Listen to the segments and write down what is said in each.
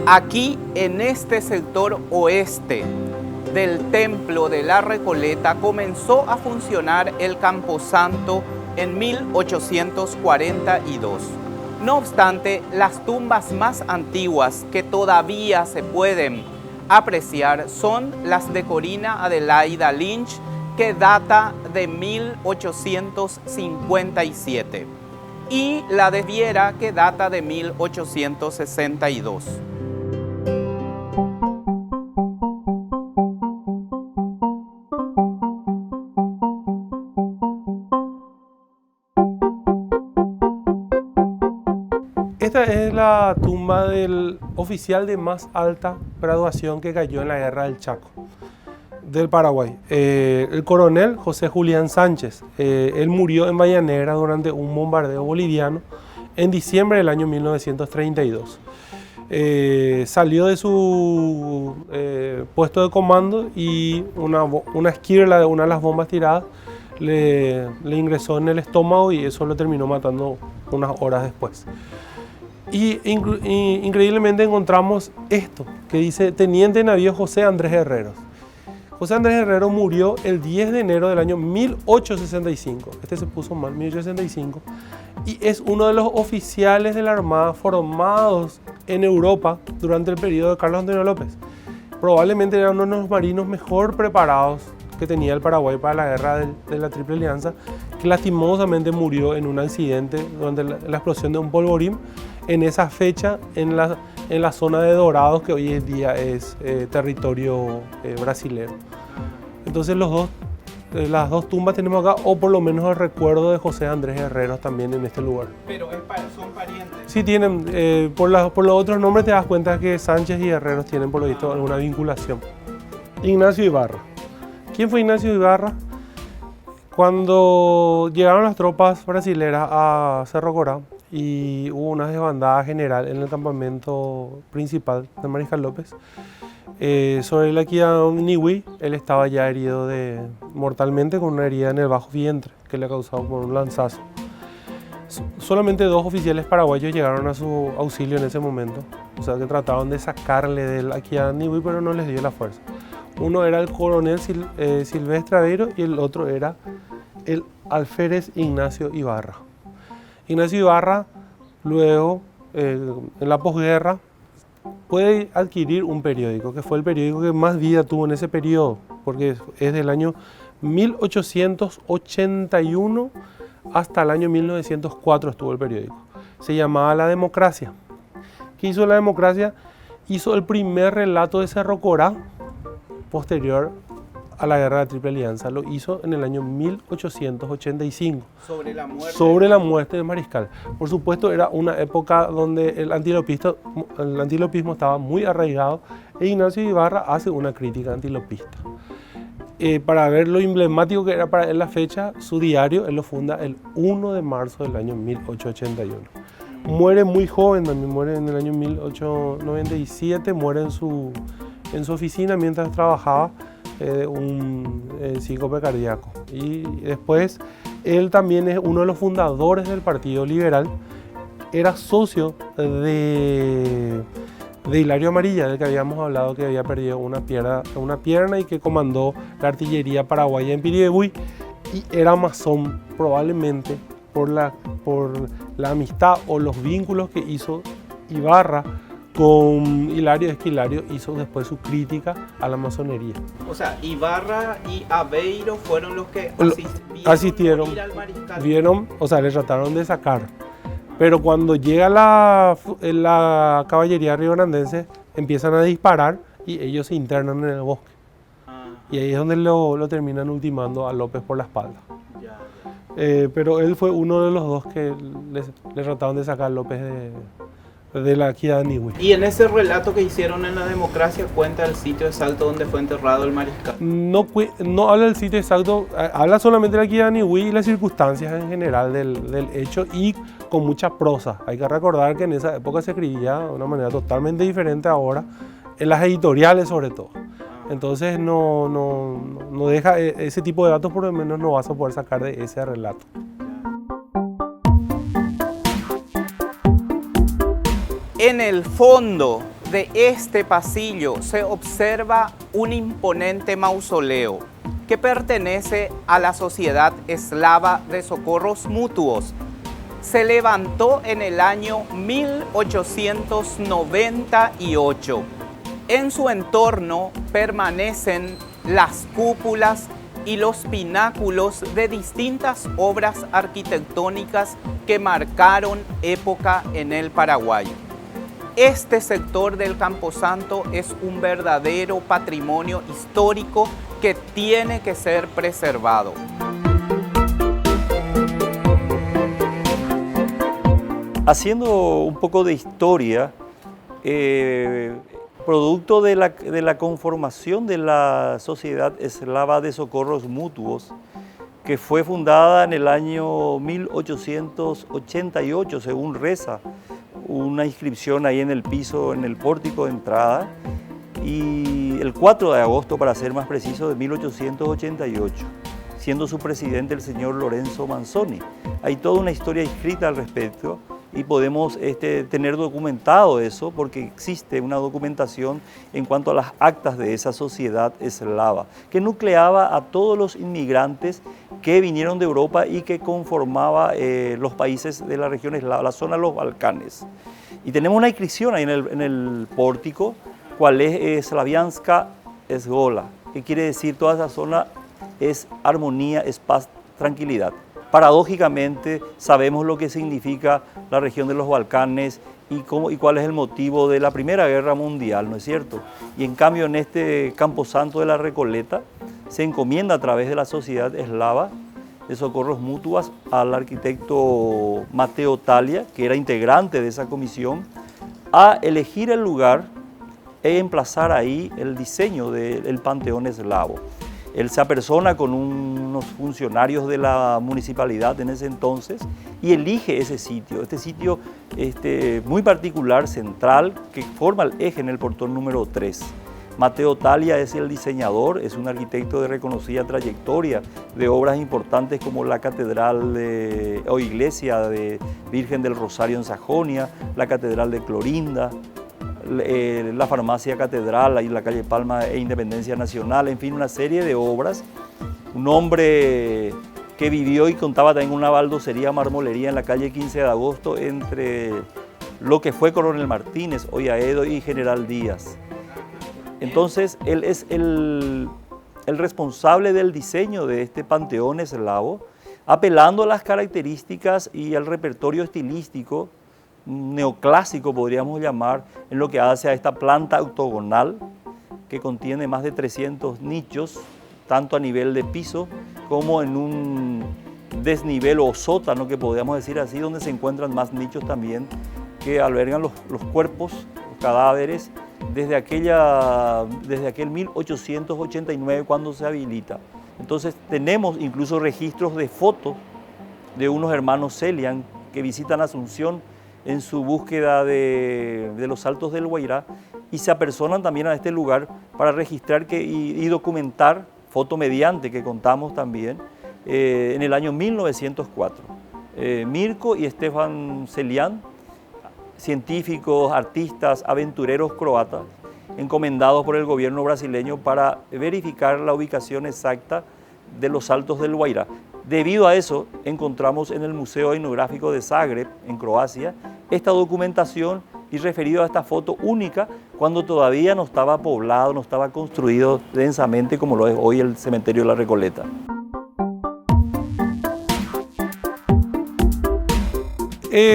Aquí, en este sector oeste del Templo de la Recoleta, comenzó a funcionar el Camposanto en 1842. No obstante, las tumbas más antiguas que todavía se pueden apreciar son las de Corina Adelaida Lynch, que data de 1857, y la de Viera, que data de 1862. Esta es la tumba del oficial de más alta graduación que cayó en la Guerra del Chaco, del Paraguay, el coronel José Julián Sánchez. Él murió en Bahía Negra durante un bombardeo boliviano en diciembre del año 1932. Salió de su puesto de comando y una esquirla de una de las bombas tiradas le ingresó en el estómago y eso lo terminó matando unas horas después. Y increíblemente encontramos esto, que dice Teniente Navío José Andrés Herreros. José Andrés Herrero murió el 10 de enero del año 1865. Este se puso mal, 1865. Y es uno de los oficiales de la Armada formados en Europa durante el periodo de Carlos Antonio López. Probablemente era uno de los marinos mejor preparados que tenía el Paraguay para la guerra de la Triple Alianza, que lastimosamente murió en un accidente durante la explosión de un polvorín en esa fecha en la zona de Dorados, que hoy en día es territorio brasilero. Entonces las dos tumbas tenemos acá, o por lo menos el recuerdo de José Andrés Herreros también en este lugar. Pero son parientes. Sí, tienen, por los otros nombres te das cuenta que Sánchez y Herreros tienen por lo visto alguna vinculación. Ignacio Ibarra. ¿Quién fue Ignacio Ibarra? Cuando llegaron las tropas brasileras a Cerro Corá y hubo una desbandada general en el campamento principal de Mariscal López, sobre la Quidam Niwi, él estaba ya herido mortalmente con una herida en el bajo vientre que le ha causado por un lanzazo. Solamente 2 oficiales paraguayos llegaron a su auxilio en ese momento, o sea que trataron de sacarle del Quidam Niwi, pero no les dio la fuerza. Uno era el coronel Silvestre Aveiro y el otro era el alférez Ignacio Ibarra. Ignacio Ibarra, luego, en la posguerra, puede adquirir un periódico, que fue el periódico que más vida tuvo en ese periodo, porque es del año 1881 hasta el año 1904 estuvo el periódico. Se llamaba La Democracia. ¿Qué hizo La Democracia? Hizo el primer relato de Cerro Corá posterior a la guerra de la Triple Alianza. Lo hizo en el año 1885. Sobre la muerte de Mariscal. Por supuesto, era una época donde el antilopismo estaba muy arraigado e Ignacio Ibarra hace una crítica antilopista. Para ver lo emblemático que era para él la fecha, su diario, él lo funda el 1 de marzo del año 1881. Muere muy joven, también muere en el año 1897, muere en su oficina mientras trabajaba un síncope cardíaco. Y después él también es uno de los fundadores del Partido Liberal, era socio de Hilario Amarilla, del que habíamos hablado, que había perdido una pierna y que comandó la artillería paraguaya en Piribebuy, y era masón probablemente por la amistad o los vínculos que hizo Ibarra con Hilario. Es que Hilario hizo después su crítica a la masonería. O sea, Ibarra y Aveiro fueron los que asistieron, ir al Mariscal. Vieron, o sea, le trataron de sacar. Pero cuando llega la caballería rionegrense, empiezan a disparar y ellos se internan en el bosque. Y ahí es donde lo terminan ultimando a López por la espalda. Pero él fue uno de los 2 que le trataron de sacar a López de la Quidam Niwi. Y en ese relato que hicieron en La Democracia cuenta el sitio exacto donde fue enterrado el Mariscal. No habla del sitio exacto, habla solamente de la Quidam Niwi y las circunstancias en general del hecho, y con mucha prosa. Hay que recordar que en esa época se escribía de una manera totalmente diferente ahora, en las editoriales sobre todo. Entonces no deja ese tipo de datos, por lo menos no vas a poder sacar de ese relato. En el fondo de este pasillo se observa un imponente mausoleo que pertenece a la Sociedad Eslava de Socorros Mutuos. Se levantó en el año 1898. En su entorno permanecen las cúpulas y los pináculos de distintas obras arquitectónicas que marcaron época en el Paraguay. Este sector del Camposanto es un verdadero patrimonio histórico que tiene que ser preservado. Haciendo un poco de historia, producto de la conformación de la Sociedad Eslava de Socorros Mutuos, que fue fundada en el año 1888, según reza una inscripción ahí en el piso, en el pórtico de entrada, y el 4 de agosto, para ser más preciso, de 1888, siendo su presidente el señor Lorenzo Manzoni. Hay toda una historia escrita al respecto y podemos tener documentado eso porque existe una documentación en cuanto a las actas de esa sociedad eslava, que nucleaba a todos los inmigrantes que vinieron de Europa y que conformaba los países de la región eslava, la zona de los Balcanes. Y tenemos una inscripción ahí en el pórtico, cuál es Slavianska Esgola, que quiere decir toda esa zona es armonía, es paz, tranquilidad. Paradójicamente sabemos lo que significa la región de los Balcanes y cuál es el motivo de la Primera Guerra Mundial, ¿no es cierto? Y en cambio en este Camposanto de la Recoleta se encomienda a través de la Sociedad Eslava de Socorros Mutuos al arquitecto Mateo Talia, que era integrante de esa comisión, a elegir el lugar e emplazar ahí el diseño del Panteón Eslavo. Él se apersona con unos funcionarios de la municipalidad en ese entonces y elige ese sitio, este sitio muy particular, central, que forma el eje en el portón número 3. Mateo Talia es el diseñador, es un arquitecto de reconocida trayectoria de obras importantes como la Catedral o Iglesia de Virgen del Rosario en Sajonia, la Catedral de Clorinda, la Farmacia Catedral y la calle Palma e Independencia Nacional, en fin, una serie de obras. Un hombre que vivió y contaba también una baldocería, marmolería en la calle 15 de agosto entre lo que fue Coronel Martínez, hoy Aedo y General Díaz. Entonces, él es el responsable del diseño de este panteón eslavo, apelando a las características y al repertorio estilístico neoclásico, podríamos llamar, en lo que hace a esta planta octogonal que contiene más de 300 nichos, tanto a nivel de piso como en un desnivel o sótano, que podríamos decir así, donde se encuentran más nichos también que albergan los cuerpos, los cadáveres, desde aquel 1889 cuando se habilita. Entonces tenemos incluso registros de fotos de unos hermanos Celian que visitan Asunción en su búsqueda de los Altos del Guairá y se apersonan también a este lugar para registrar y documentar, foto mediante que contamos también, en el año 1904. Mirko y Stefan Celian, científicos, artistas, aventureros croatas, encomendados por el gobierno brasileño para verificar la ubicación exacta de los Altos del Guairá. Debido a eso, encontramos en el Museo Etnográfico de Zagreb, en Croacia, esta documentación y referido a esta foto única cuando todavía no estaba poblado, no estaba construido densamente como lo es hoy el cementerio de la Recoleta.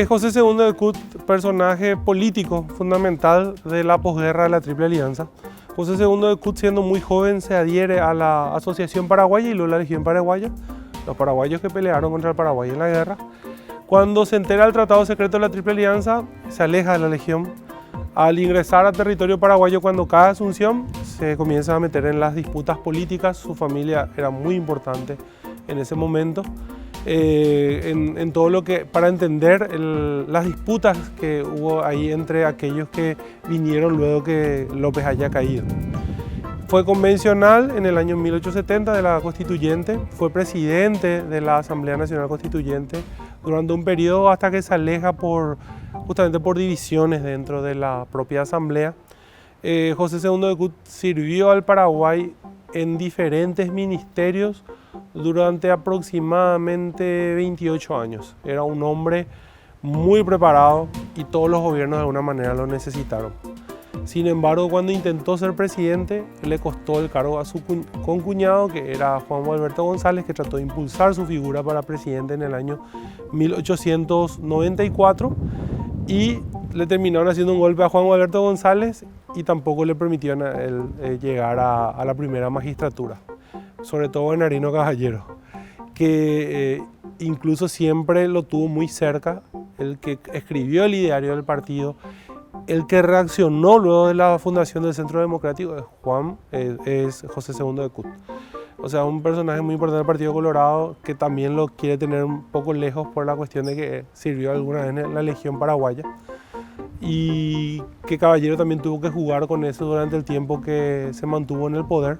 José II de Cut, personaje político fundamental de la posguerra de la Triple Alianza. José II de Cut, siendo muy joven, se adhiere a la Asociación Paraguaya y luego a la Legión Paraguaya, los paraguayos que pelearon contra el Paraguay en la guerra. Cuando se entera del Tratado Secreto de la Triple Alianza, se aleja de la Legión. Al ingresar a territorio paraguayo, cuando cae Asunción, se comienza a meter en las disputas políticas. Su familia era muy importante en ese momento. En todo lo que, para entender las disputas que hubo ahí entre aquellos que vinieron luego que López haya caído. Fue convencional en el año 1870 de la Constituyente, fue presidente de la Asamblea Nacional Constituyente durante un periodo hasta que se aleja justamente por divisiones dentro de la propia Asamblea. José II de Kut sirvió al Paraguay en diferentes ministerios durante aproximadamente 28 años. Era un hombre muy preparado y todos los gobiernos de alguna manera lo necesitaron. Sin embargo, cuando intentó ser presidente, le costó el cargo a su concuñado, que era Juan Gualberto González, que trató de impulsar su figura para presidente en el año 1894 y le terminaron haciendo un golpe a Juan Gualberto González y tampoco le permitieron a él llegar a la primera magistratura, sobre todo Bernardino Caballero, que incluso siempre lo tuvo muy cerca, el que escribió el ideario del partido. El que reaccionó luego de la fundación del Centro Democrático es José II de Kut. O sea, un personaje muy importante del Partido Colorado que también lo quiere tener un poco lejos por la cuestión de que sirvió alguna vez en la Legión Paraguaya. Y que Caballero también tuvo que jugar con eso durante el tiempo que se mantuvo en el poder.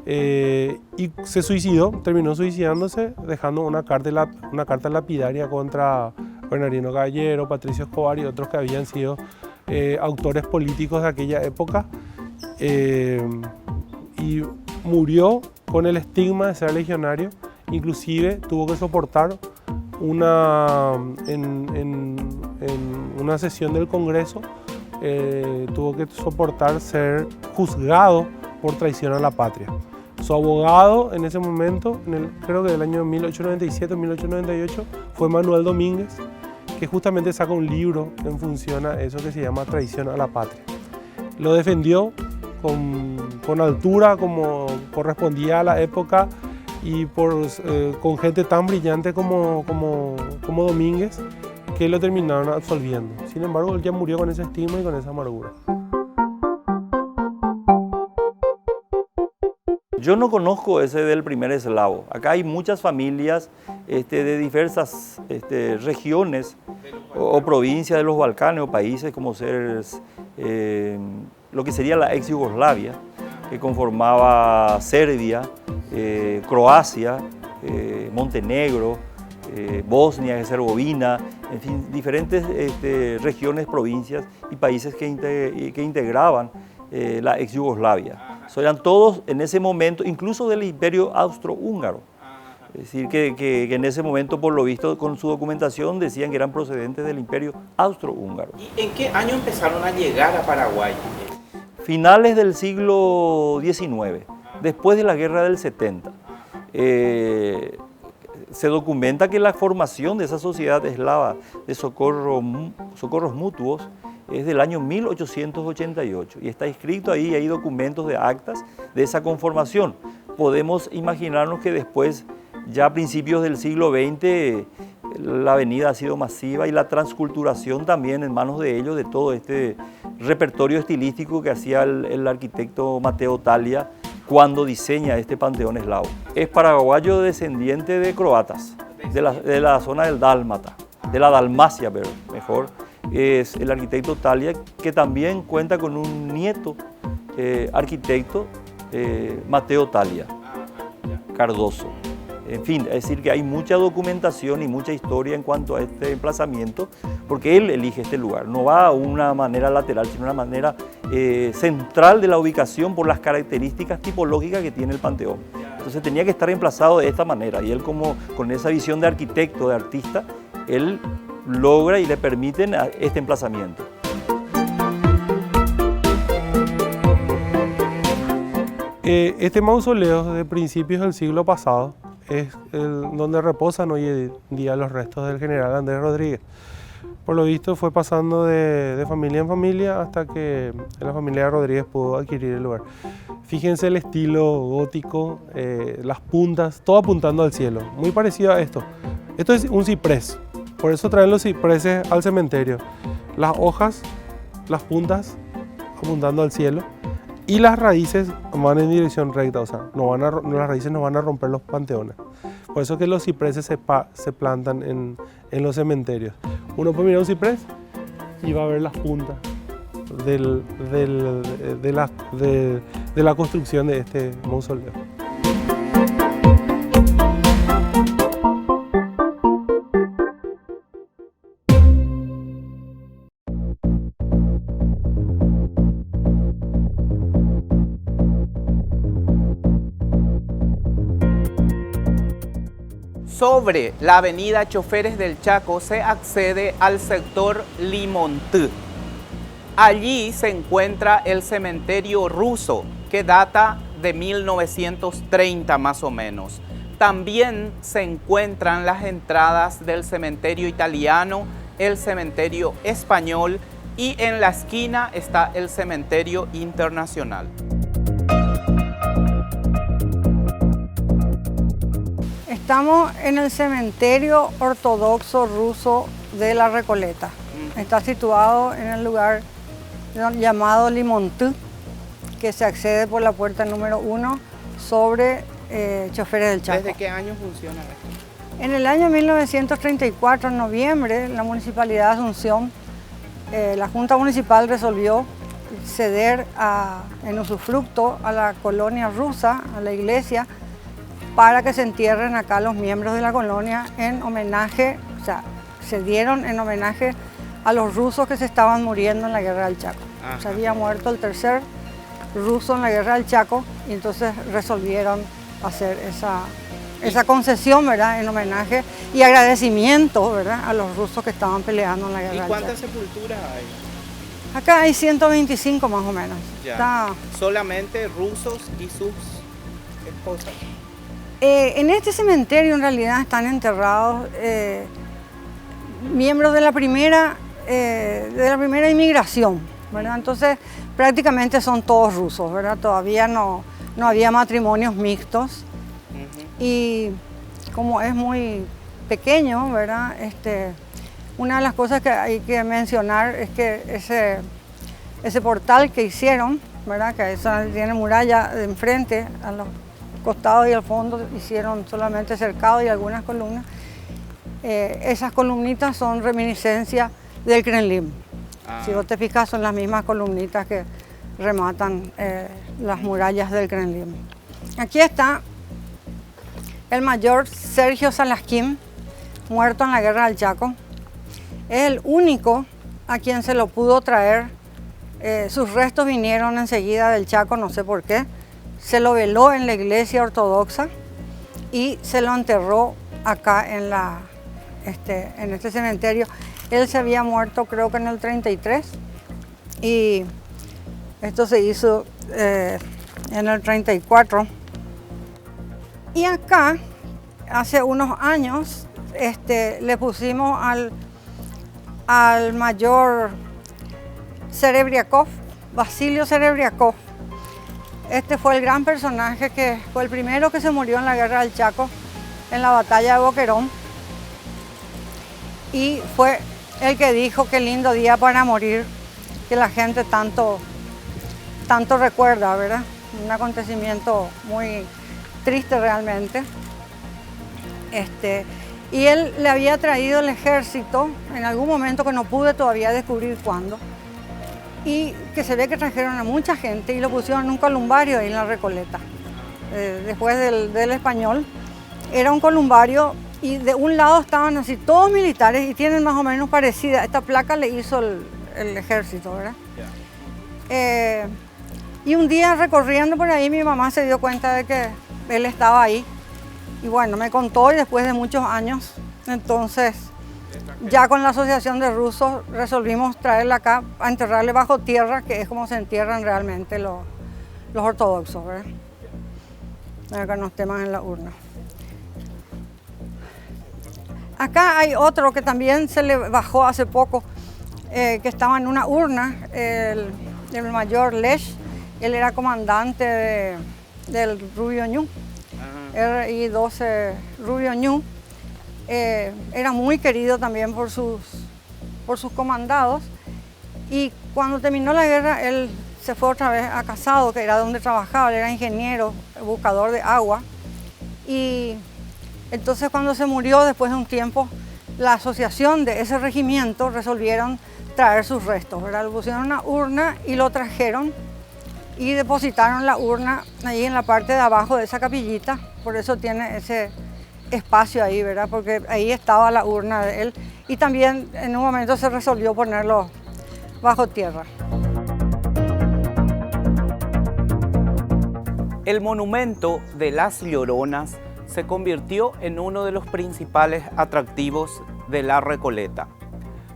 Y se suicidó, terminó suicidándose, dejando una carta lapidaria contra Bernardino Caballero, Patricio Escobar y otros que habían sido autores políticos de aquella época, y murió con el estigma de ser legionario. Inclusive tuvo que soportar en una sesión del Congreso, tuvo que soportar ser juzgado por traición a la patria. Su abogado en ese momento, creo que del año 1897-1898, fue Manuel Domínguez, que justamente saca un libro en función a eso que se llama Traición a la Patria. Lo defendió con altura, como correspondía a la época, y con gente tan brillante como Domínguez, que lo terminaron absolviendo. Sin embargo, él ya murió con ese estigma y con esa amargura. Yo no conozco ese del primer eslavo. Acá hay muchas familias de diversas regiones o provincias de los Balcanes o países como ser lo que sería la ex Yugoslavia, que conformaba Serbia, Croacia, Montenegro, Bosnia, Herzegovina, en fin, diferentes regiones, provincias y países que integraban la ex Yugoslavia. Eran todos en ese momento, incluso del Imperio Austrohúngaro. Es decir, que en ese momento, por lo visto, con su documentación decían que eran procedentes del Imperio Austrohúngaro. ¿Y en qué año empezaron a llegar a Paraguay? Finales del siglo XIX, después de la Guerra del 70. Se documenta que la formación de esa sociedad eslava de socorros mutuos es del año 1888 y está escrito ahí, hay documentos de actas de esa conformación. Podemos imaginarnos que después, ya a principios del siglo XX, la venida ha sido masiva y la transculturación también en manos de ellos, de todo este repertorio estilístico que hacía el arquitecto Mateo Talia cuando diseña este panteón eslavo. Es paraguayo descendiente de croatas, de la zona del Dálmata, de la Dalmacia, pero mejor. Es el arquitecto Talia, que también cuenta con un nieto arquitecto, Mateo Talia Cardoso. En fin, es decir que hay mucha documentación y mucha historia en cuanto a este emplazamiento, porque él elige este lugar. No va a una manera lateral, sino una manera central de la ubicación por las características tipológicas que tiene el panteón. Entonces tenía que estar emplazado de esta manera, y él, como con esa visión de arquitecto, de artista, él logra y le permiten este emplazamiento. Este mausoleo de principios del siglo pasado es donde reposan hoy en día los restos del general Andrés Rodríguez. Por lo visto fue pasando de familia en familia hasta que la familia de Rodríguez pudo adquirir el lugar. Fíjense el estilo gótico, las puntas, todo apuntando al cielo, muy parecido a esto. Esto es un ciprés. Por eso traen los cipreses al cementerio. Las hojas, las puntas apuntando al cielo, y las raíces van en dirección recta, o sea, las raíces no van a romper los panteones. Por eso que los cipreses se plantan en los cementerios. Uno puede mirar un ciprés y va a ver las puntas de la construcción de este mausoleo. Sobre la avenida Choferes del Chaco se accede al sector Limontú. Allí se encuentra el cementerio ruso, que data de 1930 más o menos. También se encuentran las entradas del cementerio italiano, el cementerio español y en la esquina está el cementerio internacional. Estamos en el cementerio ortodoxo ruso de La Recoleta. Está situado en el lugar llamado Limontú, que se accede por la puerta número 1 sobre Choferes del Chaco. ¿Desde qué año funciona esto? En el año 1934, en noviembre, la Municipalidad de Asunción, la Junta Municipal resolvió ceder en usufructo a la colonia rusa, a la iglesia, para que se entierren acá los miembros de la colonia en homenaje, o sea, se dieron en homenaje a los rusos que se estaban muriendo en la Guerra del Chaco. Ajá. Se había muerto el tercer ruso en la Guerra del Chaco y entonces resolvieron hacer esa concesión, ¿verdad?, en homenaje y agradecimiento, ¿verdad?, a los rusos que estaban peleando en la Guerra ¿Y del cuántas Chaco. sepulturas hay? Acá hay 125 más o menos. Ya. Está- Solamente rusos y sus esposas. En este cementerio en realidad están enterrados miembros de la primera inmigración, ¿verdad? Entonces prácticamente son todos rusos, ¿verdad? Todavía no había matrimonios mixtos y como es muy pequeño, ¿verdad? Una de las cosas que hay que mencionar es que ese portal que hicieron, ¿verdad?, que eso tiene muralla de enfrente, a los costados y al fondo hicieron solamente cercado y algunas columnas. Esas columnitas son reminiscencias del Kremlin. Si vos te fijas, son las mismas columnitas que rematan las murallas del Kremlin. Aquí está el mayor Sergio Salasquín, muerto en la Guerra del Chaco. Es el único a quien se lo pudo traer. Sus restos vinieron enseguida del Chaco, no sé por qué. Se lo veló en la iglesia ortodoxa y se lo enterró acá en este cementerio. Él se había muerto creo que en el 33 y esto se hizo en el 34. Y acá, hace unos años, le pusimos al mayor Serebriakov, Basilio Serebriakov. Este fue el gran personaje que fue el primero que se murió en la Guerra del Chaco, en la batalla de Boquerón. Y fue el que dijo qué lindo día para morir, que la gente tanto recuerda, ¿verdad? Un acontecimiento muy triste realmente. Y él le había traído el ejército en algún momento que no pude todavía descubrir cuándo. Y que se ve que trajeron a mucha gente y lo pusieron en un columbario ahí en la Recoleta. Después del español, era un columbario y de un lado estaban así todos militares y tienen más o menos parecida. Esta placa le hizo el ejército, ¿verdad? Yeah. Y un día recorriendo por ahí mi mamá se dio cuenta de que él estaba ahí. Y bueno, me contó y después de muchos años, entonces ya con la Asociación de Rusos resolvimos traerla acá a enterrarle bajo tierra, que es como se entierran realmente los ortodoxos, ¿verdad? Para que no esté más en la urna. Acá hay otro que también se le bajó hace poco, que estaba en una urna, el mayor Lesh. Él era comandante del Rubio Ñu, RI-12 Rubio Ñu. Era muy querido también por sus comandados y cuando terminó la guerra él se fue otra vez a Casado, que era donde trabajaba. Él era ingeniero, buscador de agua, y entonces cuando se murió después de un tiempo la asociación de ese regimiento resolvieron traer sus restos, ¿verdad? Le pusieron una urna y lo trajeron y depositaron la urna ahí en la parte de abajo de esa capillita, por eso tiene ese espacio ahí, ¿verdad? Porque ahí estaba la urna de él y también en un momento se resolvió ponerlo bajo tierra. El monumento de las Lloronas se convirtió en uno de los principales atractivos de la Recoleta.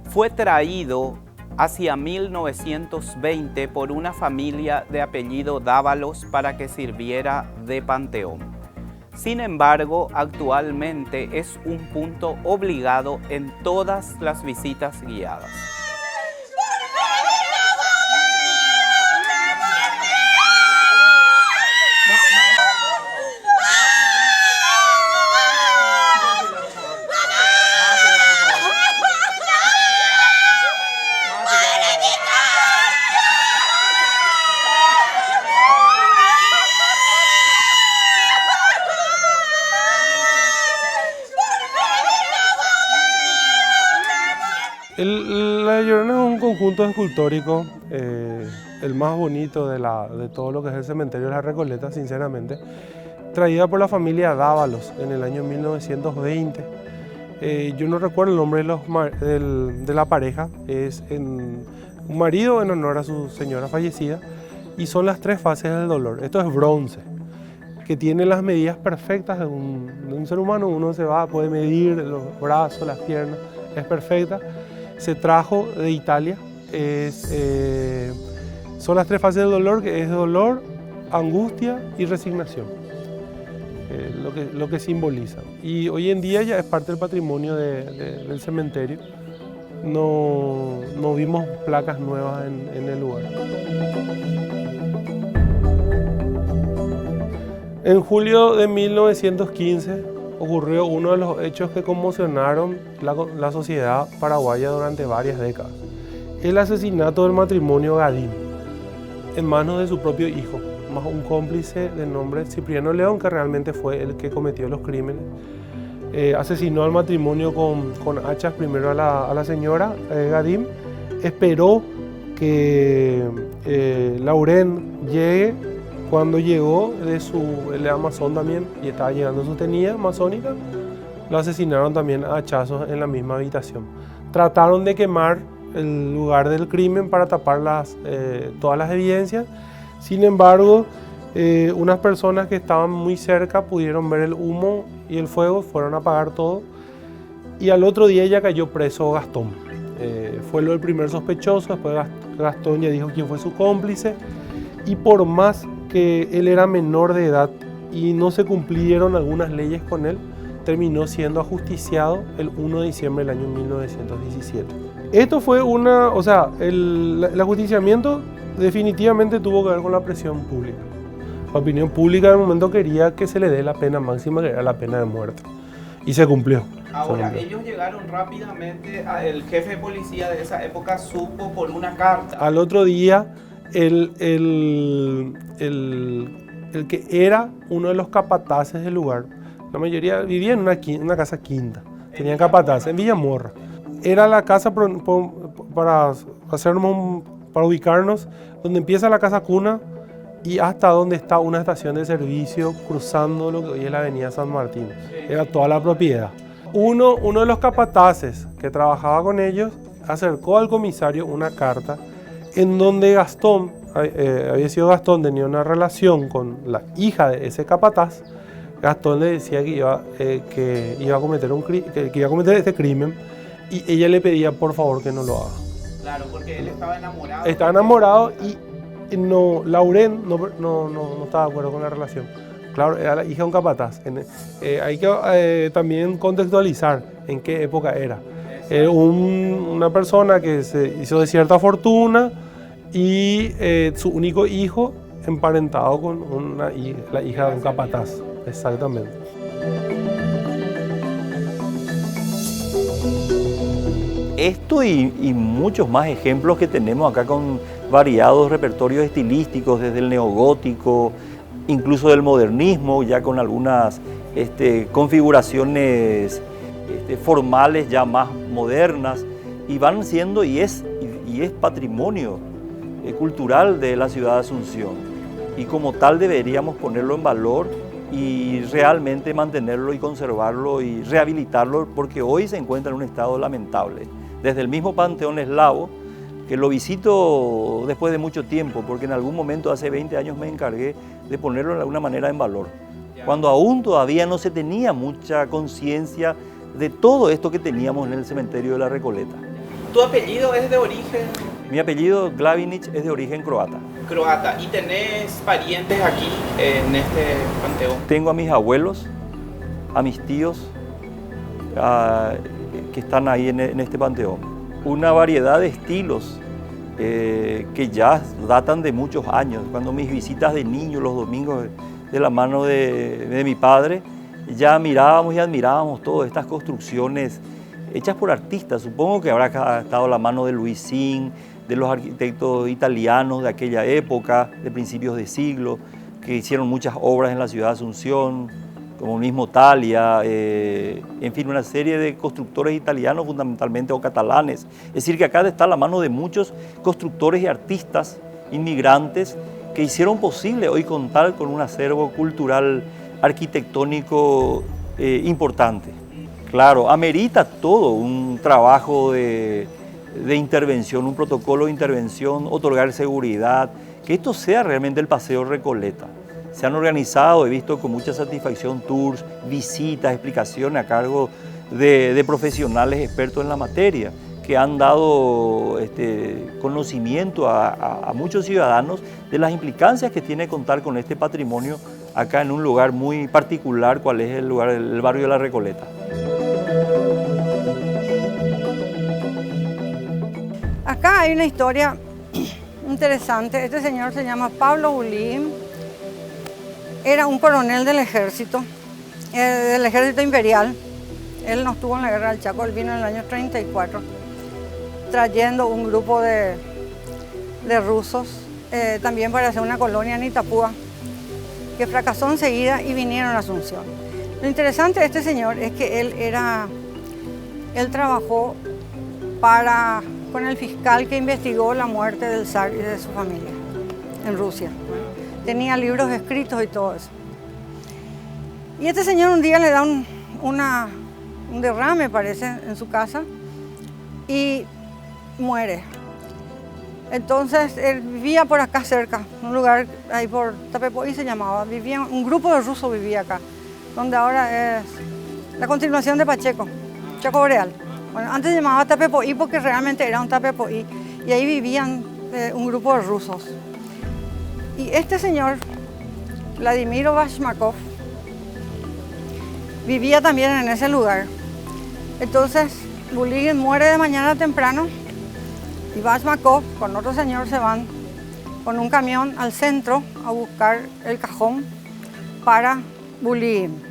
Fue traído hacia 1920 por una familia de apellido Dávalos para que sirviera de panteón. Sin embargo, actualmente es un punto obligado en todas las visitas guiadas. La Llorona es un conjunto escultórico, el más bonito de todo lo que es el cementerio de la Recoleta, sinceramente, traída por la familia Dávalos en el año 1920. Yo no recuerdo el nombre de la pareja, es un marido en honor a su señora fallecida, y son las 3 fases del dolor. Esto es bronce, que tiene las medidas perfectas de un ser humano. Uno puede medir los brazos, las piernas, es perfecta. Se trajo de Italia, son las 3 fases del dolor, que es dolor, angustia y resignación, lo que simboliza. Y hoy en día ya es parte del patrimonio del cementerio. No vimos placas nuevas en el lugar. En julio de 1915 ocurrió uno de los hechos que conmocionaron la sociedad paraguaya durante varias décadas. El asesinato del matrimonio Gadim, en manos de su propio hijo, más un cómplice de nombre Cipriano León, que realmente fue el que cometió los crímenes. Asesinó al matrimonio con hachas, primero a la señora Gadim, esperó que Laurén llegue. Cuando llegó, él era masón también y estaba llegando a su tenida masónica, lo asesinaron también a hachazos en la misma habitación. Trataron de quemar el lugar del crimen para tapar todas las evidencias. Sin embargo, unas personas que estaban muy cerca pudieron ver el humo y el fuego, fueron a apagar todo. Y al otro día ya cayó preso Gastón. Fue el primer sospechoso, después Gastón ya dijo quién fue su cómplice. Y por más que él era menor de edad y no se cumplieron algunas leyes con él, terminó siendo ajusticiado el 1 de diciembre del año 1917. Esto fue el ajusticiamiento definitivamente tuvo que ver con la presión pública. La opinión pública en el momento quería que se le dé la pena máxima, que era la pena de muerte. Y se cumplió. Ahora, ellos llegaron rápidamente, el jefe de policía de esa época supo por una carta. Al otro día, el que era uno de los capataces del lugar, la mayoría vivía en una casa quinta, tenían capataz en Villamorra. Era la casa para ubicarnos, donde empieza la casa cuna y hasta donde está una estación de servicio cruzando lo que hoy es la avenida San Martín. Era toda la propiedad. Uno de los capataces que trabajaba con ellos acercó al comisario una carta en donde Gastón, había sido Gastón, tenía una relación con la hija de ese capataz. Gastón le decía que iba a cometer este crimen y ella le pedía por favor que no lo haga. Claro, porque él estaba enamorado. Estaba enamorado y Laurén no estaba de acuerdo con la relación. Claro, era la hija de un capataz. Hay que también contextualizar en qué época era. Una persona que se hizo de cierta fortuna y su único hijo emparentado con la hija de un capataz. Exactamente. Esto y muchos más ejemplos que tenemos acá con variados repertorios estilísticos, desde el neogótico, incluso del modernismo, ya con algunas configuraciones formales ya más modernas, y van siendo y es patrimonio cultural de la ciudad de Asunción. Y como tal deberíamos ponerlo en valor y realmente mantenerlo y conservarlo y rehabilitarlo, porque hoy se encuentra en un estado lamentable. Desde el mismo Panteón Eslavo, que lo visito después de mucho tiempo, porque en algún momento hace 20 años me encargué de ponerlo de alguna manera en valor, cuando aún todavía no se tenía mucha conciencia de todo esto que teníamos en el cementerio de la Recoleta. ¿Tu apellido es de origen Mi apellido Glavinic es de origen croata. croata y tenés parientes aquí en este panteón? Tengo a mis abuelos, a mis tíos, que están ahí en este panteón. Una variedad de estilos que ya datan de muchos años. Cuando mis visitas de niño, los domingos, de la mano de mi padre, ya mirábamos y admirábamos todas estas construcciones hechas por artistas. Supongo que habrá estado la mano de Luis Sin, de los arquitectos italianos de aquella época, de principios de siglo, que hicieron muchas obras en la ciudad de Asunción, como el mismo Talia, en fin, una serie de constructores italianos fundamentalmente o catalanes. Es decir, que acá está la mano de muchos constructores y artistas inmigrantes que hicieron posible hoy contar con un acervo cultural arquitectónico importante. Claro, amerita todo un trabajo de intervención, un protocolo de intervención, otorgar seguridad, que esto sea realmente el Paseo Recoleta. Se han organizado, he visto con mucha satisfacción, tours, visitas, explicaciones a cargo de profesionales expertos en la materia, que han dado conocimiento a muchos ciudadanos de las implicancias que tiene contar con este patrimonio acá en un lugar muy particular, cual es el barrio de la Recoleta. Acá hay una historia interesante. Este señor se llama Pablo Bulín. Era un coronel del ejército imperial. Él no estuvo en la guerra del Chaco, él vino en el año 34, trayendo un grupo de rusos, también para hacer una colonia en Itapúa, que fracasó enseguida y vinieron a Asunción. Lo interesante de este señor es que él trabajó con el fiscal que investigó la muerte del zar y de su familia en Rusia. Tenía libros escritos y todo eso. Y este señor un día le da un derrame, parece, en su casa y muere. Entonces él vivía por acá cerca, un lugar ahí por Tapepoí se llamaba. Un grupo de rusos vivía acá, donde ahora es la continuación de Pacheco, Chaco Boreal. Bueno, antes se llamaba Tapepoí porque realmente era un Tapepoí y ahí vivían un grupo de rusos. Y este señor, Vladimir Bashmakov, vivía también en ese lugar. Entonces Bulín muere de mañana temprano y Bashmakov con otro señor se van con un camión al centro a buscar el cajón para Bulín.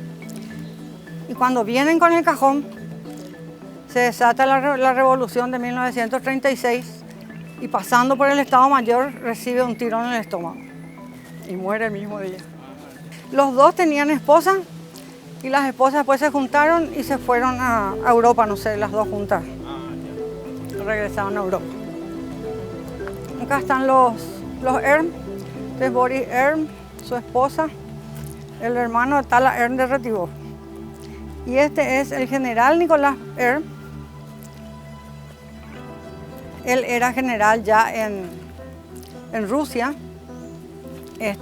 Y cuando vienen con el cajón, se desata la revolución de 1936 y pasando por el Estado Mayor recibe un tirón en el estómago y muere el mismo día. Los dos tenían esposa y las esposas después se juntaron y se fueron a Europa, no sé, las dos juntas. Regresaron a Europa. Acá están los Erm, este es Boris Erm, su esposa, el hermano de Tala Erm de Retibov. Y este es el general Nicolás Erm. Él era general ya en Rusia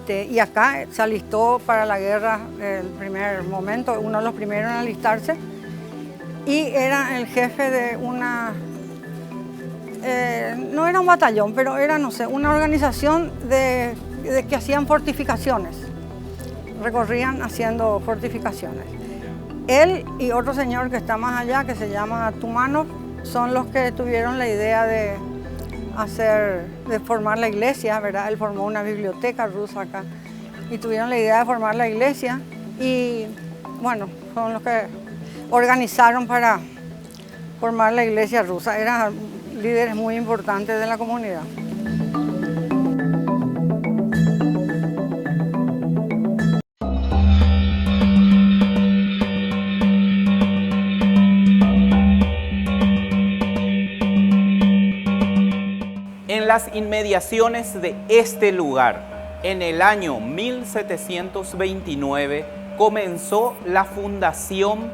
y acá se alistó para la guerra el primer momento, uno de los primeros en alistarse, y era el jefe de una, no era un batallón, pero era, no sé, una organización de que hacían fortificaciones, recorrían haciendo fortificaciones. Él y otro señor que está más allá, que se llama Tumanov, son los que tuvieron la idea de formar la iglesia, ¿verdad? Él formó una biblioteca rusa acá y tuvieron la idea de formar la iglesia y, bueno, son los que organizaron para formar la iglesia rusa. Eran líderes muy importantes de la comunidad. En las inmediaciones de este lugar, en el año 1729, comenzó la fundación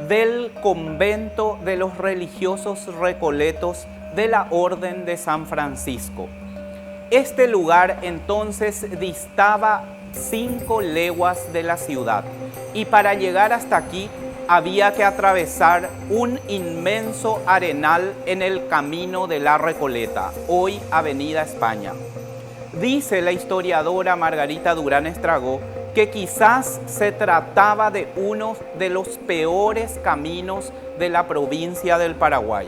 del convento de los religiosos recoletos de la Orden de San Francisco. Este lugar entonces distaba 5 leguas de la ciudad y para llegar hasta aquí había que atravesar un inmenso arenal en el camino de la Recoleta, hoy Avenida España. Dice la historiadora Margarita Durán Estragó que quizás se trataba de uno de los peores caminos de la provincia del Paraguay.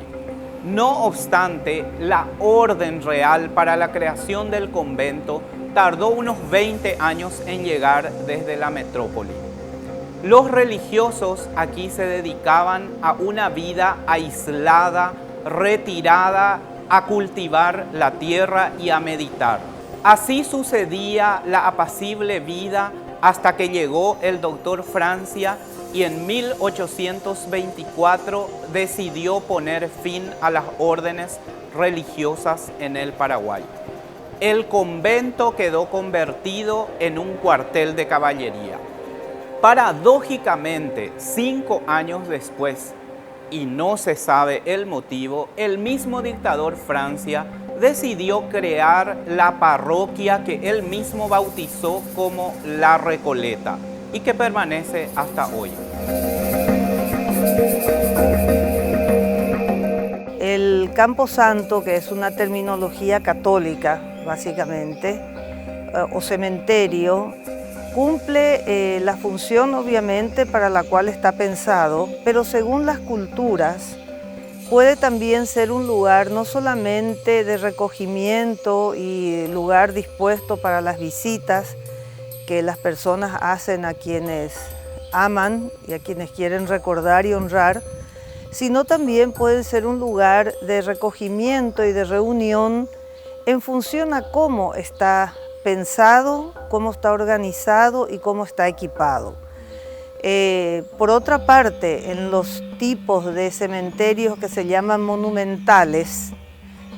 No obstante, la orden real para la creación del convento tardó unos 20 años en llegar desde la metrópoli. Los religiosos aquí se dedicaban a una vida aislada, retirada, a cultivar la tierra y a meditar. Así sucedía la apacible vida hasta que llegó el doctor Francia y en 1824 decidió poner fin a las órdenes religiosas en el Paraguay. El convento quedó convertido en un cuartel de caballería. Paradójicamente, 5 años después, y no se sabe el motivo, el mismo dictador Francia decidió crear la parroquia que él mismo bautizó como La Recoleta y que permanece hasta hoy. El Camposanto, que es una terminología católica, básicamente, o cementerio, cumple la función, obviamente, para la cual está pensado, pero según las culturas, puede también ser un lugar no solamente de recogimiento y lugar dispuesto para las visitas que las personas hacen a quienes aman y a quienes quieren recordar y honrar, sino también puede ser un lugar de recogimiento y de reunión en función a cómo está pensado, cómo está organizado y cómo está equipado. Por otra parte, en los tipos de cementerios que se llaman monumentales,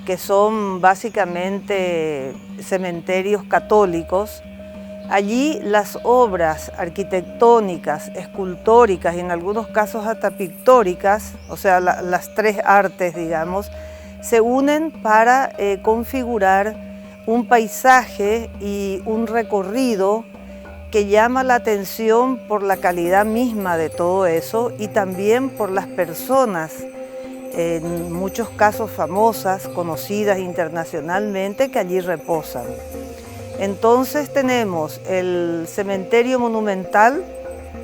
que son básicamente cementerios católicos, allí las obras arquitectónicas, escultóricas y en algunos casos hasta pictóricas, o sea, las 3 artes, digamos, se unen para configurar un paisaje y un recorrido que llama la atención por la calidad misma de todo eso y también por las personas, en muchos casos famosas, conocidas internacionalmente, que allí reposan. Entonces tenemos el cementerio monumental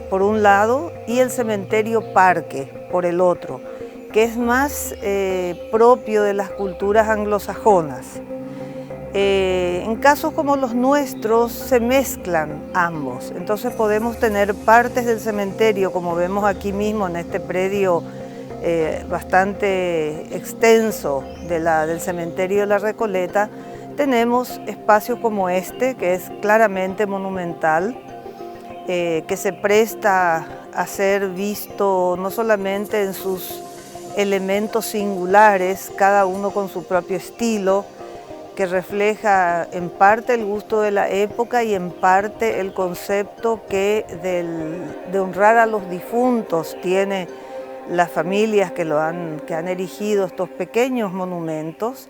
por un lado y el cementerio parque por el otro, que es más propio de las culturas anglosajonas. En casos como los nuestros se mezclan ambos, entonces podemos tener partes del cementerio, como vemos aquí mismo en este predio bastante extenso del cementerio de La Recoleta. Tenemos espacios como este, que es claramente monumental, que se presta a ser visto no solamente en sus elementos singulares, cada uno con su propio estilo, que refleja en parte el gusto de la época y en parte el concepto que de honrar a los difuntos tiene las familias que han erigido estos pequeños monumentos,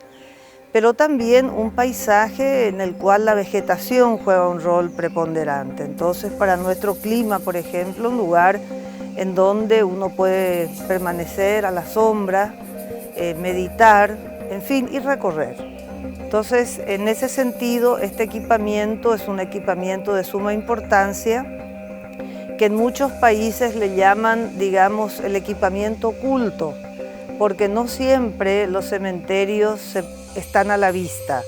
pero también un paisaje en el cual la vegetación juega un rol preponderante. Entonces, para nuestro clima, por ejemplo, un lugar en donde uno puede permanecer a la sombra, meditar, en fin, y recorrer. Entonces, en ese sentido, este equipamiento es un equipamiento de suma importancia que en muchos países le llaman, digamos, el equipamiento oculto, porque no siempre los cementerios están a la vista.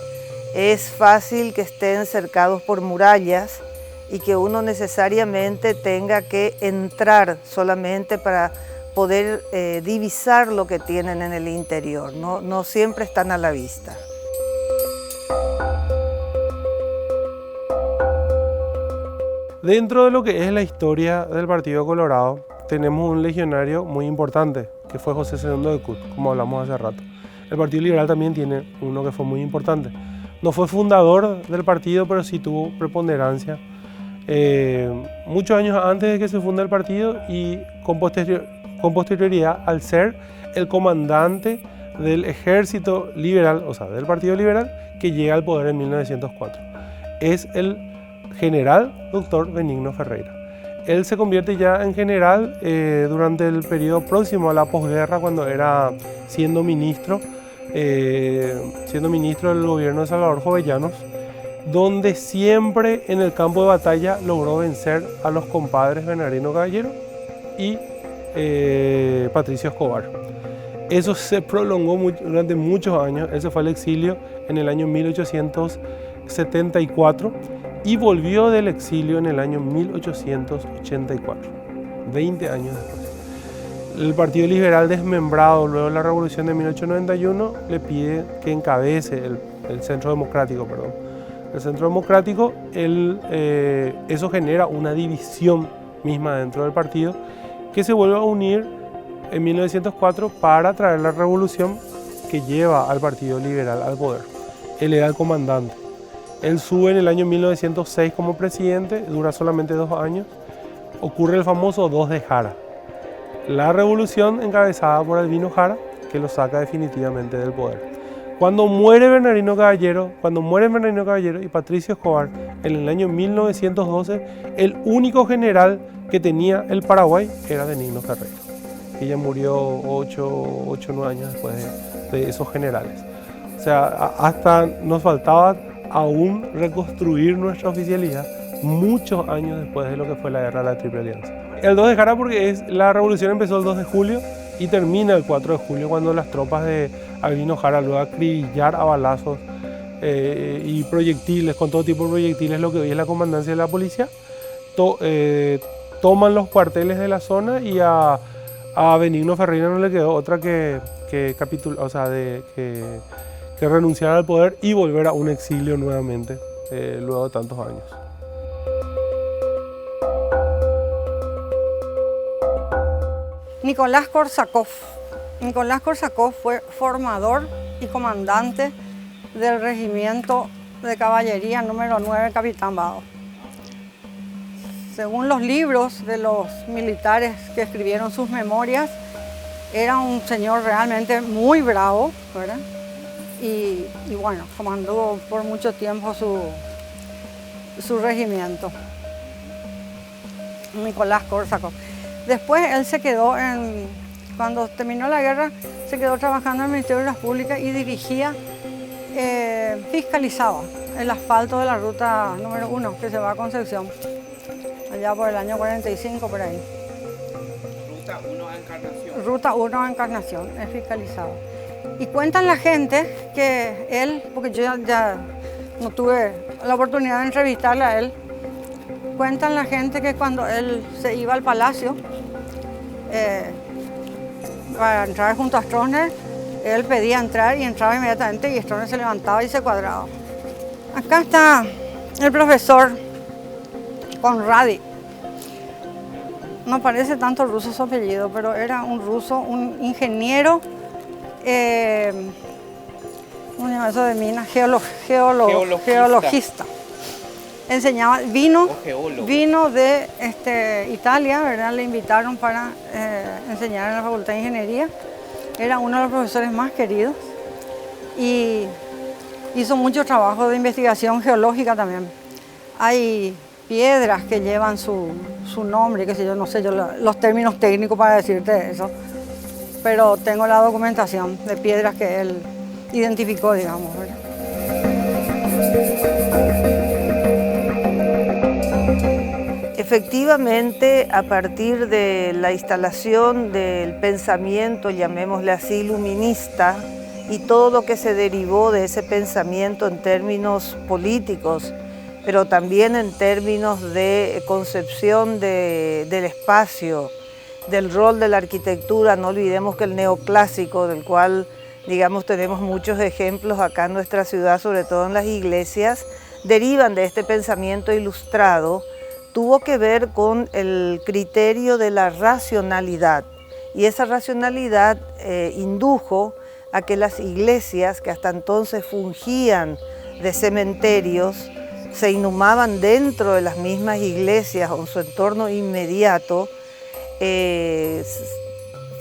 Es fácil que estén cercados por murallas y que uno necesariamente tenga que entrar solamente para poder divisar lo que tienen en el interior. No siempre están a la vista. Dentro de lo que es la historia del Partido Colorado, tenemos un legionario muy importante, que fue José Segundo de Cut, como hablamos hace rato. El Partido Liberal también tiene uno que fue muy importante. No fue fundador del partido, pero sí tuvo preponderancia muchos años antes de que se funde el partido y con posterioridad al ser el comandante del ejército liberal, o sea, del Partido Liberal, que llega al poder en 1904. Es el general doctor Benigno Ferreira. Él se convierte ya en general durante el periodo próximo a la posguerra, cuando era siendo ministro del gobierno de Salvador Jovellanos, donde siempre en el campo de batalla logró vencer a los compadres Bernardino Caballero y Patricio Escobar. Eso se prolongó durante muchos años. Él se fue al exilio en el año 1874 y volvió del exilio en el año 1884, 20 años después. El Partido Liberal, desmembrado luego de la Revolución de 1891, le pide que encabece el Centro Democrático, El Centro Democrático, eso genera una división misma dentro del partido, que se vuelve a unir en 1904 para traer la revolución que lleva al Partido Liberal al poder. Él era el comandante. Él sube en el año 1906 como presidente, dura solamente 2 años. Ocurre el famoso 2 de Jara. La revolución encabezada por Albino Jara, que lo saca definitivamente del poder. Cuando muere Bernardino Caballero y Patricio Escobar en el año 1912, el único general que tenía el Paraguay era Benigno Ferreira. Ella murió 8 o 9 años después de esos generales. O sea, hasta nos faltaba aún reconstruir nuestra oficialidad muchos años después de lo que fue la guerra de la Triple Alianza. El 2 de Jara porque la revolución empezó el 2 de julio y termina el 4 de julio, cuando las tropas de Albino Jara, luego acribillar a balazos y proyectiles, con todo tipo de proyectiles, lo que hoy es la comandancia de la policía, toman los cuarteles de la zona, y a Benigno Ferreira no le quedó otra que renunciar al poder y volver a un exilio nuevamente, luego de tantos años. Nicolás Korsakov. Nicolás Korsakov fue formador y comandante del regimiento de caballería número 9 Capitán Vado. Según los libros de los militares que escribieron sus memorias, era un señor realmente muy bravo, ¿verdad? Y bueno, comandó por mucho tiempo su regimiento. Nicolás Korsakov. Después él se quedó cuando terminó la guerra, se quedó trabajando en el Ministerio de las Públicas y dirigía, fiscalizaba el asfalto de la ruta número 1 que se va a Concepción, allá por el año 45, por ahí. Ruta 1 a Encarnación. Ruta 1 a Encarnación, es fiscalizado. Y cuentan la gente que él, porque yo ya no tuve la oportunidad de entrevistarle a él, cuentan la gente que cuando él se iba al palacio para entrar junto a Stroessner, él pedía entrar y entraba inmediatamente y Stroessner se levantaba y se cuadraba. Acá está el profesor Conradi. No parece tanto ruso su apellido, pero era un ruso, un ingeniero, ¿cómo se llama eso de minas? Geologista. Enseñaba, vino de Italia, ¿verdad? Le invitaron para enseñar en la Facultad de Ingeniería. Era uno de los profesores más queridos y hizo mucho trabajo de investigación geológica también. Hay piedras que llevan su nombre, qué sé yo, no sé yo los términos técnicos para decirte eso, pero tengo la documentación de piedras que él identificó, digamos, ¿verdad? Efectivamente, a partir de la instalación del pensamiento, llamémosle así, iluminista, y todo lo que se derivó de ese pensamiento en términos políticos, pero también en términos de concepción del espacio, del rol de la arquitectura. No olvidemos que el neoclásico, del cual, digamos, tenemos muchos ejemplos acá en nuestra ciudad, sobre todo en las iglesias, derivan de este pensamiento ilustrado, tuvo que ver con el criterio de la racionalidad. Y esa racionalidad indujo a que las iglesias, que hasta entonces fungían de cementerios, se inhumaban dentro de las mismas iglesias o en su entorno inmediato,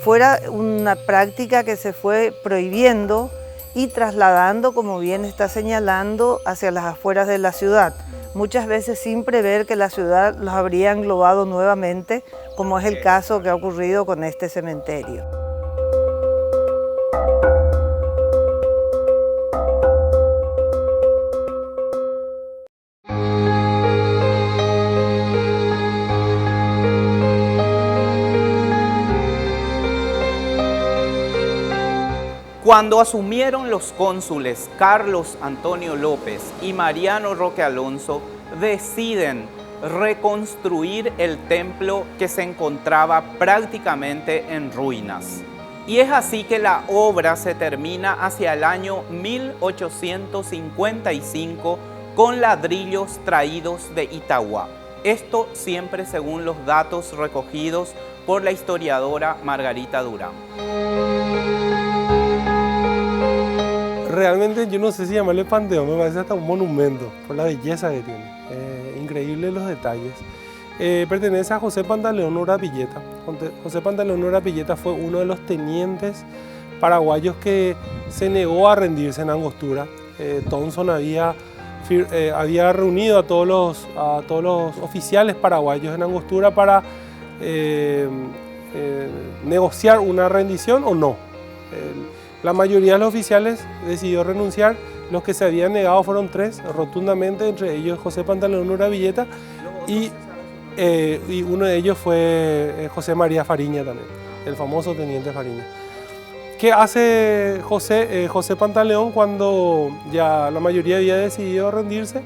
fuera una práctica que se fue prohibiendo y trasladando, como bien está señalando, hacia las afueras de la ciudad. muchas veces sin prever que la ciudad los habría englobado nuevamente, como es el caso que ha ocurrido con este cementerio. Cuando asumieron los cónsules Carlos Antonio López y Mariano Roque Alonso, deciden reconstruir el templo que se encontraba prácticamente en ruinas. Y es así que la obra se termina hacia el año 1855 con ladrillos traídos de Itagua. Esto siempre según los datos recogidos por la historiadora Margarita Durán. Realmente yo no sé si llamarle panteón, me parece hasta un monumento por la belleza que tiene. Increíble los detalles. Pertenece a José Pantaleón Urdapilleta. José Pantaleón Urdapilleta fue uno de los tenientes paraguayos que se negó a rendirse en Angostura. Thompson había reunido a todos los oficiales paraguayos en Angostura para negociar una rendición o no. La mayoría de los oficiales decidió renunciar. Los que se habían negado fueron 3 rotundamente, entre ellos José Pantaleón Urdapilleta y uno de ellos fue José María Fariña también, el famoso teniente Fariña. ¿Qué hace José Pantaleón cuando ya la mayoría había decidido rendirse?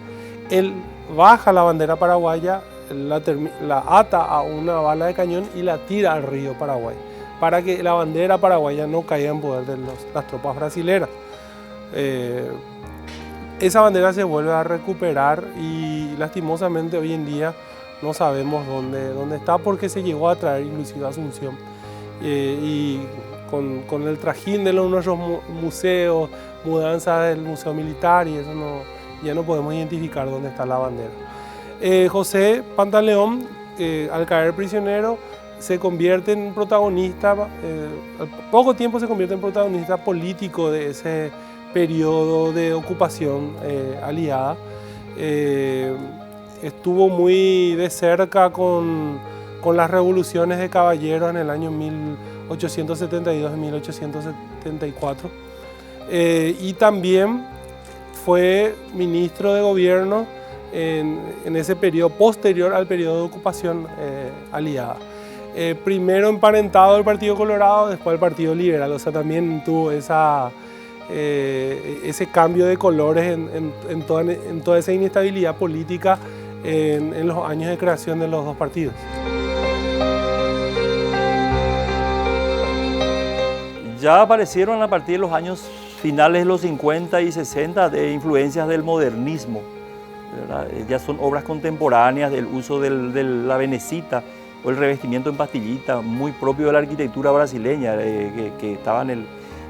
Él baja la bandera paraguaya, la ata a una bala de cañón y la tira al río Paraguay, para que la bandera paraguaya no caiga en poder de las tropas brasileras. Esa bandera se vuelve a recuperar y lastimosamente hoy en día no sabemos dónde está, porque se llegó a traer inclusive a Asunción. Y con el trajín de nuestros museos, mudanza del Museo Militar y eso ya no podemos identificar dónde está la bandera. José Pantaleón, al caer prisionero, se convierte en protagonista, al poco tiempo se convierte en protagonista político de ese periodo de ocupación aliada. Estuvo muy de cerca con las revoluciones de caballeros en el año 1872 y 1874. Y también fue ministro de gobierno en ese periodo posterior al periodo de ocupación aliada. Primero emparentado del Partido Colorado, después del Partido Liberal, o sea, también tuvo ese cambio de colores en toda esa inestabilidad política en los años de creación de los dos partidos. Ya aparecieron a partir de los años finales de los 50 y 60 de influencias del modernismo, ¿verdad? Ya son obras contemporáneas del uso de la venecita o el revestimiento en pastillita, muy propio de la arquitectura brasileña que estaba en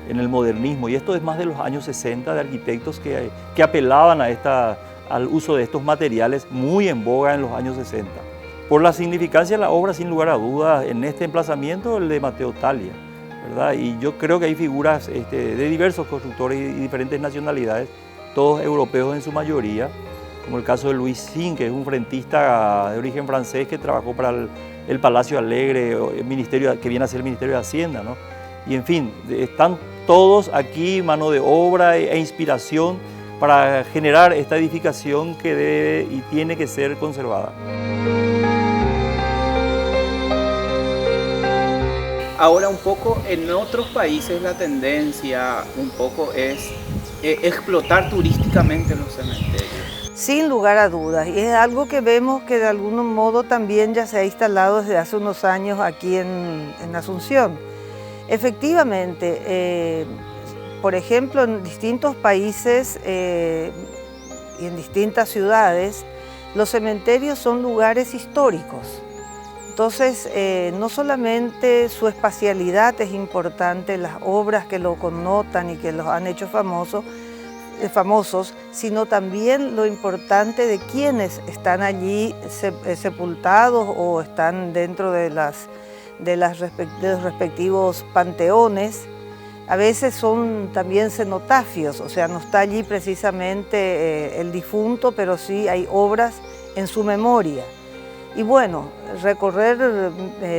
el modernismo. Y esto es más de los años 60 de arquitectos que apelaban al uso de estos materiales muy en boga en los años 60. Por la significancia de la obra, sin lugar a dudas, en este emplazamiento, el de Mateo Talia, ¿verdad? Y yo creo que hay figuras de diversos constructores y diferentes nacionalidades, todos europeos en su mayoría, como el caso de Luis Sin, que es un frentista de origen francés que trabajó para el Palacio Alegre, el ministerio, que viene a ser el Ministerio de Hacienda, ¿no? Y en fin, están todos aquí, mano de obra e inspiración para generar esta edificación que debe y tiene que ser conservada. Ahora un poco en otros países la tendencia un poco es explotar turísticamente los cementerios. Sin lugar a dudas, y es algo que vemos que de algún modo también ya se ha instalado desde hace unos años aquí en Asunción. Efectivamente, por ejemplo, en distintos países y en distintas ciudades, los cementerios son lugares históricos. Entonces, no solamente su espacialidad es importante, las obras que lo connotan y que los han hecho famosos, sino también lo importante de quienes están allí sepultados o están dentro de los respectivos panteones. a veces son también cenotafios, o sea, no está allí precisamente el difunto, pero sí hay obras en su memoria. Y bueno, recorrer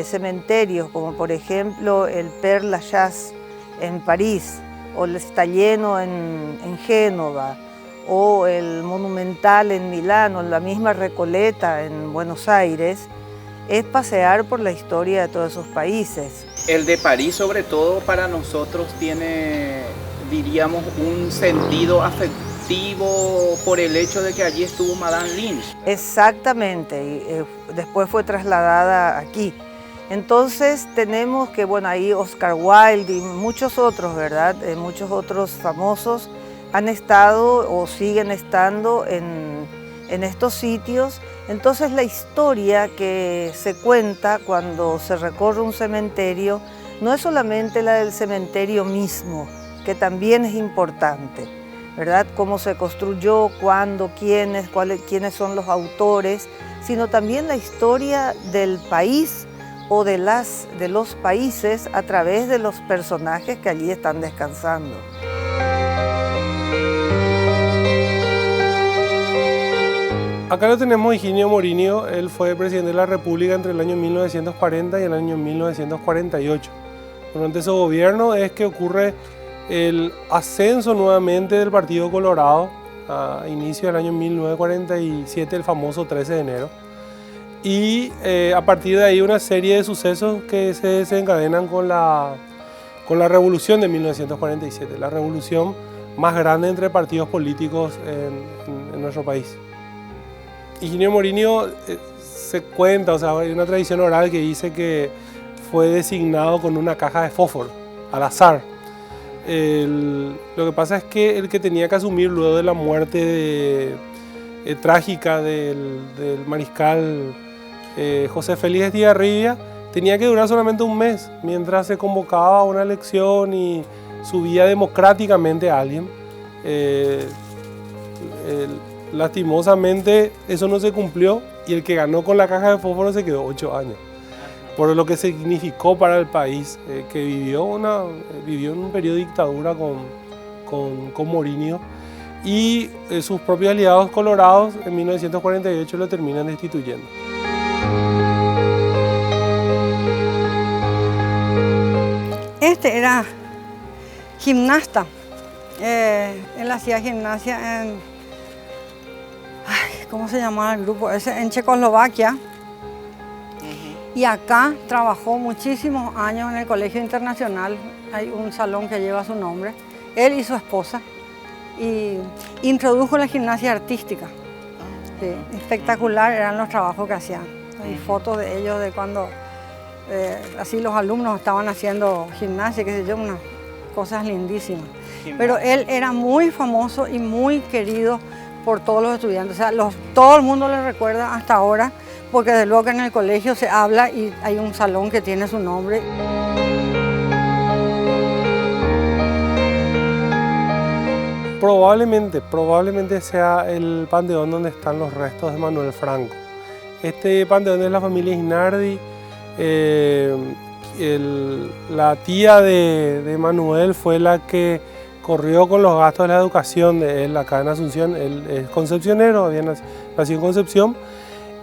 cementerios como por ejemplo el Père Lachaise en París, o el Staglieno en Génova, o el Monumental en Milán, o la misma Recoleta en Buenos Aires, es pasear por la historia de todos esos países. El de París, sobre todo, para nosotros tiene, diríamos, un sentido afectivo por el hecho de que allí estuvo Madame Lynch. Exactamente, y después fue trasladada aquí. Entonces tenemos que, bueno, ahí Oscar Wilde y muchos otros, ¿verdad? Muchos otros famosos han estado o siguen estando en estos sitios. Entonces la historia que se cuenta cuando se recorre un cementerio no es solamente la del cementerio mismo, que también es importante, ¿verdad? Cómo se construyó, cuándo, quiénes son los autores, sino también la historia del país o de los países a través de los personajes que allí están descansando. Acá lo tenemos Higinio Morinio, él fue presidente de la República entre el año 1940 y el año 1948. Durante su gobierno es que ocurre el ascenso nuevamente del Partido Colorado a inicio del año 1947, el famoso 13 de enero. Y a partir de ahí una serie de sucesos que se desencadenan con la revolución de 1947, la revolución más grande entre partidos políticos en nuestro país. Higinio Morinio se cuenta, o sea, hay una tradición oral que dice que fue designado con una caja de fósforo, al azar. Lo que pasa es que el que tenía que asumir luego de la muerte trágica del mariscal José Félix Estigarribia tenía que durar solamente un mes, mientras se convocaba a una elección y subía democráticamente a alguien. Lastimosamente eso no se cumplió y el que ganó con la caja de fósforo se quedó 8 años. Por lo que significó para el país, que vivió en un periodo de dictadura con Morinio, y sus propios aliados colorados en 1948 lo terminan destituyendo. Este era gimnasta. Él hacía gimnasia ¿cómo se llamaba el grupo? En Checoslovaquia. Y acá trabajó muchísimos años en el Colegio Internacional. Hay un salón que lleva su nombre. Él y su esposa. Y introdujo la gimnasia artística. Sí, espectacular eran los trabajos que hacían. Hay fotos de ellos de cuando así los alumnos estaban haciendo gimnasia, qué sé yo, unas cosas lindísimas. Pero él era muy famoso y muy querido por todos los estudiantes. O sea, todo el mundo le recuerda hasta ahora, porque desde luego que en el colegio se habla y hay un salón que tiene su nombre. Probablemente sea el panteón donde están los restos de Manuel Franco. Este panteón es la familia Isnardi. La tía de Manuel fue la que corrió con los gastos de la educación de él acá en Asunción. Él es concepcionero, había nacido en Concepción.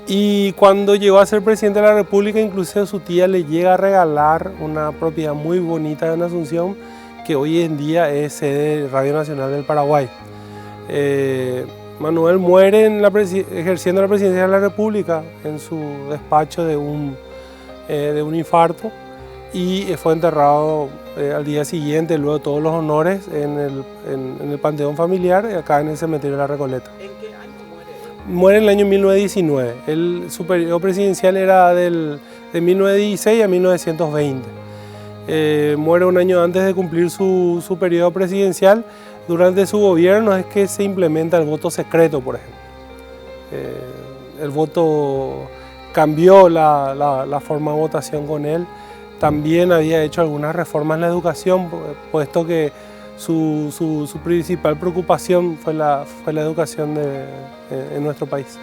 Y cuando llegó a ser presidente de la República, incluso su tía le llega a regalar una propiedad muy bonita en Asunción, que hoy en día es sede de Radio Nacional del Paraguay. Manuel muere ejerciendo la presidencia de la República en su despacho de un infarto, y fue enterrado al día siguiente, luego todos los honores en el panteón familiar, acá en el cementerio de la Recoleta. ¿En qué año muere? Muere en el año 1919. Su periodo presidencial era de 1916 a 1920. Muere un año antes de cumplir su periodo presidencial. Durante su gobierno es que se implementa el voto secreto, por ejemplo. El voto cambió la forma de votación con él. También había hecho algunas reformas en la educación, puesto que su principal preocupación fue la educación en nuestro país.